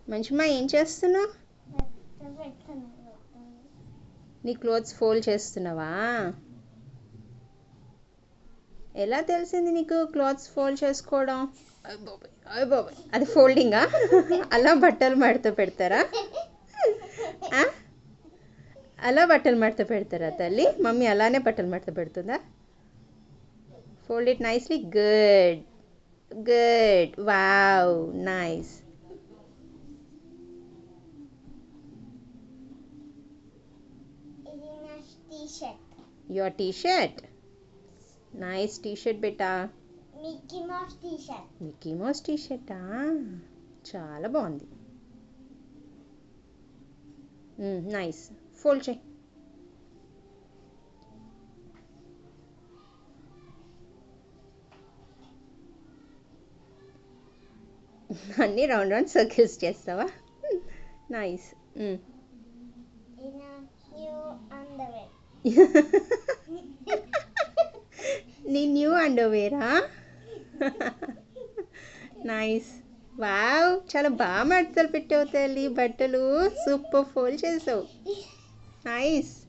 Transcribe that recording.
మంచిమా ఏం చేస్తున్నావు? నీ క్లోత్స్ ఫోల్డ్ చేస్తున్నావా? ఎలా తెలిసింది నీకు క్లాత్స్ ఫోల్డ్ చేసుకోవడం? అయ్ బాబాయ్, అయ్ బాబాయ్, అది ఫోల్డింగా? అలా బట్టలు మడత పెడతారా? ఆ? అలా బట్టలు మడత పెడతారా తల్లి? మమ్మీ అలానే బట్టలు మడత పెడుతుందా? Fold it nicely. Good, good, wow, nice. Your t-shirt. Nice t-shirt బేటా. Mickey Mouse T shirt. Mickey Mouse టీ-షర్టా? చాలా బాగుంది. నైస్. ఫోల్డ్ చేయి. అన్నీ రౌండ్ రౌండ్ సర్కిల్స్ చేస్తావా? నైస్. New underwear. నీ న్యూ అండర్వేరా? నైస్. వావ్, చాలా బాగా మడతలు పెట్టావు తల్లి బట్టలు. సూపర్ ఫోల్డ్ చేసావు. నైస్.